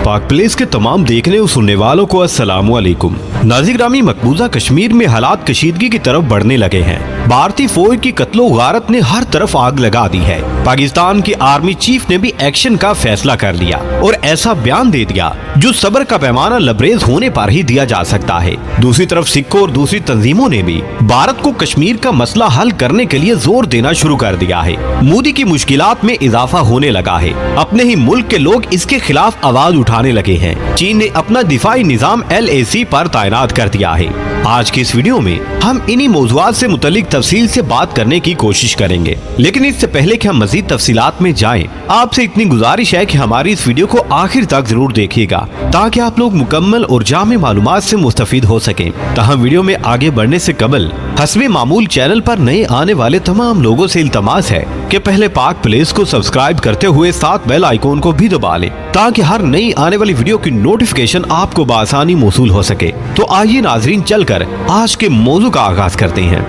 पाक प्लेस के तमाम देखने और सुनने वालों को अस्सलामु अलैकुम। नाज़रीन ग्रामी, मकबूजा कश्मीर में हालात कशीदगी की तरफ बढ़ने लगे हैं। भारतीय फौज की कत्लो गारत ने हर तरफ आग लगा दी है। पाकिस्तान की आर्मी चीफ ने भी एक्शन का फैसला कर लिया और ऐसा बयान दे दिया जो सब्र का पैमाना लबरेज होने पर ही दिया जा सकता है। दूसरी तरफ सिखों और दूसरी तंजीमों ने भी भारत को कश्मीर का मसला हल करने के लिए जोर देना शुरू कर दिया है। मोदी की मुश्किलात में इजाफा होने लगा है। अपने ही मुल्क के लोग इसके खिलाफ आवाज उठाने लगे हैं। चीन ने अपना दिफाई निजाम LAC पर तैनात कर दिया है। आज की इस वीडियो में हम इन्हीं मौज़ूआत से मुतल्लिक तफसील से बात करने की कोशिश करेंगे, लेकिन इससे पहले कि हम मजीद तफसीलात में जाएं, आपसे इतनी गुजारिश है कि हमारी इस वीडियो को आखिर तक जरूर देखिएगा ताकि आप लोग मुकम्मल और जामे मालूमात से मुस्तफीद हो सकें। तहम वीडियो में आगे बढ़ने से कबल हस्बे मामूल चैनल पर नए आने वाले तमाम लोगों से इल्तमास है कि पहले पाक प्लेस को सब्सक्राइब करते हुए साथ बेल आइकॉन को भी दबा लें ताकि हर नई आने वाली वीडियो की नोटिफिकेशन आपको बआसानी मौसूल हो सके। तो आइए नाजरीन, चलकर आज के मौजू का आगाज करते हैं।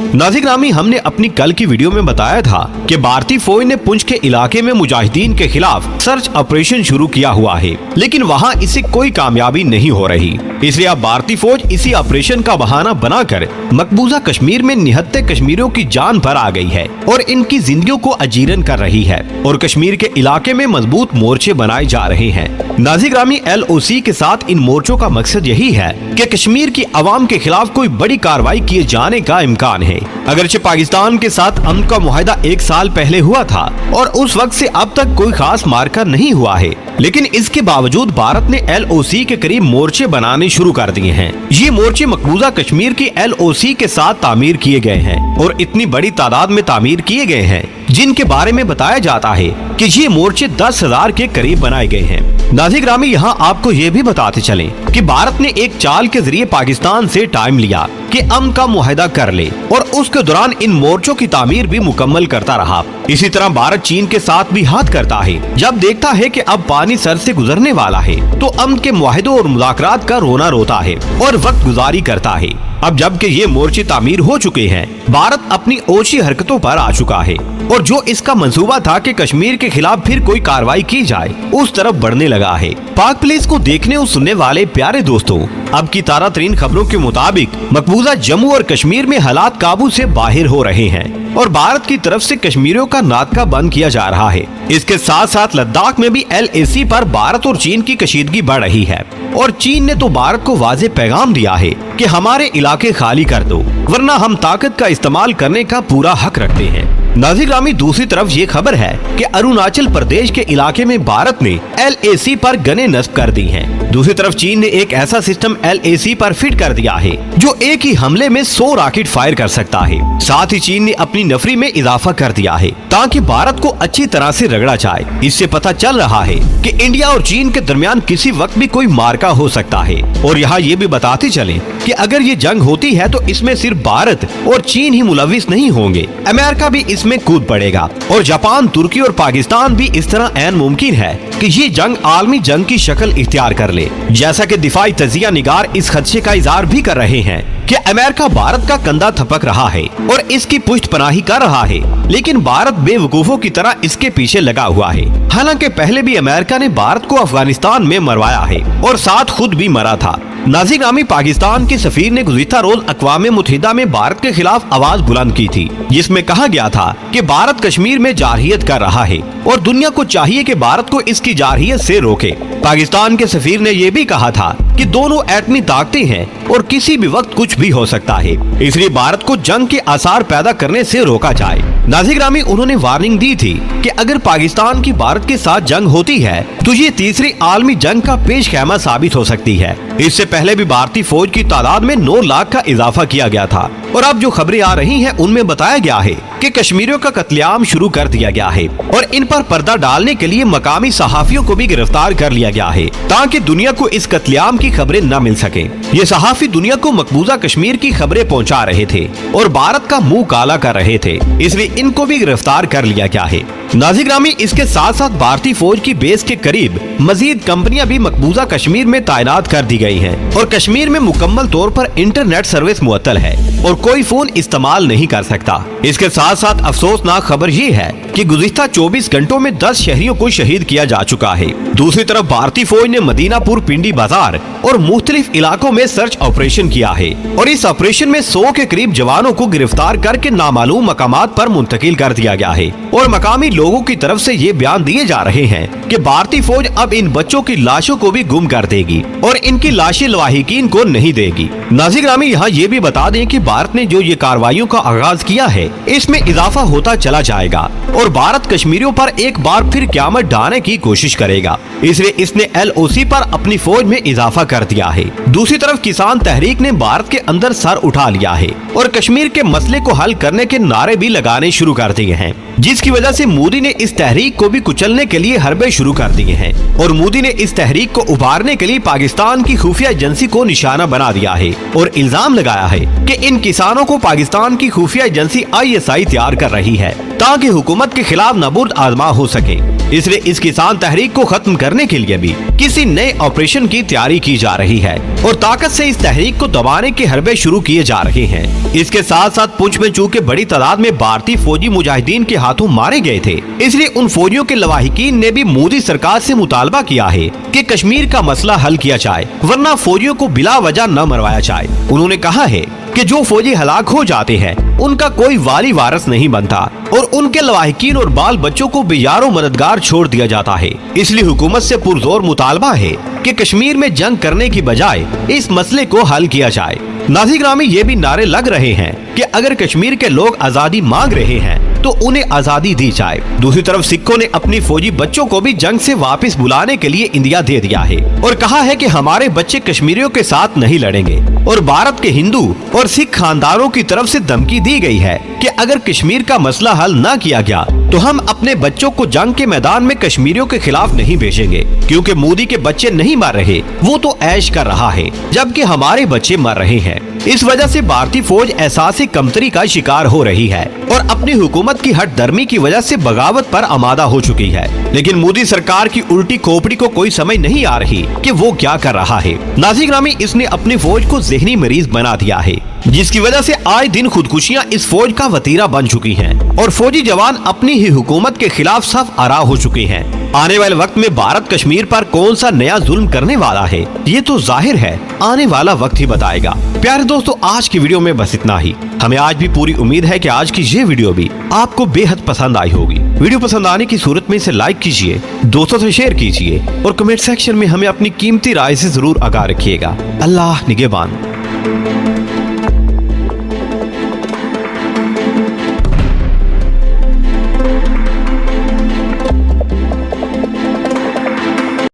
नाज़रीन ग्रामी, हमने अपनी कल की वीडियो में बताया था कि भारतीय फौज ने पुंछ के इलाके में मुजाहिदीन के खिलाफ सर्च ऑपरेशन शुरू किया हुआ है, लेकिन वहां इसे कोई कामयाबी नहीं हो रही। इसलिए अब भारतीय फौज इसी ऑपरेशन का बहाना बनाकर मकबूजा कश्मीर में निहत्ते कश्मीरियों की जान पर आ गई है और इनकी जिंदगियों को अजीरन कर रही है और कश्मीर के इलाके में मजबूत मोर्चे बनाए जा रहे हैं। नाज़रीन ग्रामी, LOC के साथ इन मोर्चों का मकसद यही है कि कश्मीर की आवाम के खिलाफ कोई बड़ी कार्रवाई किए जाने का इम्कान है। अगरचे पाकिस्तान के साथ अमन का मुआहदा 1 साल पहले हुआ था और उस वक्त से अब तक कोई खास मार्का नहीं हुआ है, लेकिन इसके बावजूद भारत ने LOC के करीब मोर्चे बनाने शुरू कर दिए हैं। ये मोर्चे मकबूजा कश्मीर की LOC के साथ तामीर किए गए हैं और इतनी बड़ी तादाद में तामीर किए गए हैं जिनके बारे में बताया जाता है कि ये मोर्चे 10,000 के करीब बनाए गए हैं। नाज़रीन ग्रामी, यहाँ आपको ये भी बताते चलें कि भारत ने एक चाल के जरिए पाकिस्तान से टाइम लिया कि अमन का मुआहदा कर ले और उसके दौरान इन मोर्चों की तामीर भी मुकम्मल करता रहा। इसी तरह भारत चीन के साथ भी हाथ करता है। जब देखता है कि अब पानी सर से गुजरने वाला है तो अमन के मुआहदों और मुज़ाकरात का रोना रोता है और वक्त गुजारी करता है। अब जबकि ये मोर्चे तामीर हो चुके हैं, भारत अपनी ओछी हरकतों पर आ चुका है और जो इसका मंसूबा था कि कश्मीर के खिलाफ फिर कोई कार्रवाई की जाए, उस तरफ बढ़ने लगा है। पाक प्लेस को देखने और सुनने वाले प्यारे दोस्तों, अब की ताज़ा तरीन खबरों के मुताबिक मकबूजा जम्मू और कश्मीर में हालात काबू से बाहर हो रहे हैं और भारत की तरफ से कश्मीरियों का नादका बंद किया जा रहा है। इसके साथ साथ लद्दाख में भी LAC पर भारत और चीन की कशीदगी बढ़ रही है और चीन ने तो भारत को वाज़ेह पैगाम दिया है कि हमारे इलाके खाली कर दो, वरना हम ताकत का इस्तेमाल करने का पूरा हक रखते हैं। नाज़रीन ग्रामी, दूसरी तरफ ये खबर है कि अरुणाचल प्रदेश के इलाके में भारत ने LAC पर गने नस्ब कर दी हैं। दूसरी तरफ चीन ने एक ऐसा सिस्टम LAC पर फिट कर दिया है जो एक ही हमले में 100 रॉकेट फायर कर सकता है। साथ ही चीन ने अपनी नफरी में इजाफा कर दिया है ताकि भारत को अच्छी तरह से रगड़ा जाए। इससे पता चल रहा है कि इंडिया और चीन के दरमियान किसी वक्त भी कोई मार्का हो सकता है। और यहाँ ये भी बताते चले कि अगर ये जंग होती है तो इसमें सिर्फ भारत और चीन ही मुलविस नहीं होंगे, अमेरिका भी इसमें कूद पड़ेगा और जापान, तुर्की और पाकिस्तान भी इस तरह ऐन मुमकिन है कि ये जंग आलमी जंग की शक्ल इख्तियार कर ले। जैसा कि दिफाई तजिया निगार इस खदशे का इजहार भी कर रहे हैं कि अमेरिका भारत का कंधा थपक रहा है और इसकी पुष्टपनाही कर रहा है, लेकिन भारत बेवकूफों की तरह इसके पीछे लगा हुआ है। हालांकि पहले भी अमेरिका ने भारत को अफगानिस्तान में मरवाया है और साथ खुद भी मरा था। नाज़रीन ग्रामी, पाकिस्तान के सफीर ने गुज़िश्ता रोज अक़वाम मुत्तहिदा में भारत के खिलाफ आवाज बुलंद की थी, जिसमें कहा गया था कि भारत कश्मीर में जारहियत कर रहा है और दुनिया को चाहिए कि भारत को इसकी जारहियत से रोके। पाकिस्तान के सफीर ने यह भी कहा था कि दोनों एटमी ताकतें हैं और किसी भी वक्त कुछ भी हो सकता है, इसलिए भारत को जंग के आसार पैदा करने से रोका जाए। नाज़रीन ग्रामी, उन्होंने वार्निंग दी थी कि अगर पाकिस्तान की भारत के साथ जंग होती है तो ये तीसरी आलमी जंग का पेश खैमा साबित हो सकती है। इससे पहले भी भारतीय फौज की तादाद में 9 लाख का इजाफा किया गया था और अब जो खबरें आ रही हैं उनमें बताया गया है कि कश्मीरियों का कत्लेआम शुरू कर दिया गया है और इन पर पर्दा डालने के लिए मकामी सहाफियों को भी गिरफ्तार कर लिया गया है ताकि दुनिया को इस कत्लेआम की खबरें न मिल सके। ये सहाफी दुनिया को मकबूजा कश्मीर की खबरें पहुंचा रहे थे और भारत का मुंह काला कर रहे थे, इसलिए इनको भी गिरफ्तार कर लिया गया है। नाज़रीन ग्रामी, इसके साथ साथ भारतीय फौज की बेस के करीब मजीद कंपनियां भी मकबूजा कश्मीर में तैनात कर दी गई गई हैं और कश्मीर में मुकम्मल तौर पर इंटरनेट सर्विस मुअत्तल है और कोई फोन इस्तेमाल नहीं कर सकता। इसके साथ साथ अफसोसनाक खबर ये है कि गुज़िश्ता 24 घंटों में 10 शहरियों को शहीद किया जा चुका है। दूसरी तरफ भारतीय फौज ने मदीनापुर, पिंडी बाजार और मुख्तलिफ इलाकों में सर्च ऑपरेशन किया है और इस ऑपरेशन में 100 के करीब जवानों को गिरफ्तार करके नामालूम मकामात पर मुंतकिल कर दिया गया है और मकामी लोगों की तरफ से ये बयान दिए जा रहे हैं कि भारतीय फौज अब इन बच्चों की लाशों को भी गुम कर देगी और इनकी लाशें लवाहिकीन को नहीं देगी। नाज़रीन ग्रामी, यहाँ ये भी बता दें कि भारत ने जो ये कार्रवाइयों का आगाज किया है इसमें इजाफा होता चला जाएगा और भारत कश्मीरियों पर एक बार फिर क़यामत ढाने की कोशिश करेगा, इसलिए इसने LOC पर अपनी फौज में इजाफा कर दिया है। दूसरी तरफ किसान तहरीक ने भारत के अंदर सर उठा लिया है और कश्मीर के मसले को हल करने के नारे भी लगाने शुरू कर दिए हैं, जिसकी वजह से मोदी ने इस तहरीक को भी कुचलने के लिए हरबे शुरू कर दिए हैं और मोदी ने इस तहरीक को उभारने के लिए पाकिस्तान की खुफिया एजेंसी को निशाना बना दिया है और इल्जाम लगाया है कि इन किसानों को पाकिस्तान की खुफिया एजेंसी ISI तैयार कर रही है ताकि हुकूमत के खिलाफ नबूर्द आजमा हो सके। इसलिए इस किसान तहरीक को खत्म करने के लिए भी किसी नए ऑपरेशन की तैयारी की जा रही है और ताकत से इस तहरीक को दबाने के हरबे शुरू किए जा रहे हैं। इसके साथ साथ पुंछ में चूंकि बड़ी तादाद में भारतीय फौजी मुजाहिदीन के हाथों मारे गए थे, इसलिए उन फौजियों के लवाहिकीन ने भी मोदी सरकार से मुतालबा किया है कि कश्मीर का मसला हल किया जाए, वरना फौजियों को बिला वजह न मरवाया जाए। उन्होंने कहा है कि जो फौजी हलाक हो जाते हैं उनका कोई वाली वारस नहीं बनता और उनके लवाहिकीन और बाल बच्चों को बेयारो मददगार छोड़ दिया जाता है। इसलिए हुकूमत से पुरजोर मुतालबा है कि कश्मीर में जंग करने की बजाय इस मसले को हल किया जाए। नाज़रीन ग्रामी, ये भी नारे लग रहे हैं कि अगर कश्मीर के लोग आजादी मांग रहे हैं तो उन्हें आजादी दी जाए। दूसरी तरफ सिखों ने अपनी फौजी बच्चों को भी जंग से वापस बुलाने के लिए इंदिया दे दिया है और कहा है कि हमारे बच्चे कश्मीरियों के साथ नहीं लड़ेंगे और भारत के हिंदू और सिख खानदानों की तरफ से धमकी दी गई है कि अगर कश्मीर का मसला हल न किया गया तो हम अपने बच्चों को जंग के मैदान में कश्मीरियों के खिलाफ नहीं भेजेंगे, क्योंकि मोदी के बच्चे नहीं मर रहे, वो तो ऐश कर रहा है, जबकि हमारे बच्चे मर रहे हैं। इस वजह से भारतीय फौज एहसास कमतरी का शिकार हो रही है और अपनी हुकूमत की हट दर्मी की वजह से बगावत पर आमादा हो चुकी है। लेकिन मोदी सरकार की उल्टी खोपड़ी को कोई समझ नहीं आ रही कि वो क्या कर रहा है। नाज़रीन ग्रामी, इसने अपनी फौज को ज़हनी मरीज बना दिया है, जिसकी वजह से आए दिन खुदकुशियां इस फौज का वतीरा बन चुकी हैं और फौजी जवान अपनी ही हुकूमत के खिलाफ सफ आरा हो चुके हैं। आने वाले वक्त में भारत कश्मीर पर कौन सा नया जुल्म करने वाला है, ये तो जाहिर है आने वाला वक्त ही बताएगा। प्यारे दोस्तों, आज की वीडियो में बस इतना ही। हमें आज भी पूरी उम्मीद है कि आज की ये वीडियो भी आपको बेहद पसंद आई होगी। वीडियो पसंद आने की सूरत में इसे लाइक कीजिए, दोस्तों से शेयर कीजिए और कमेंट सेक्शन में हमें अपनी कीमती राय से जरूर आगाह रखिएगा। अल्लाह निगहबान।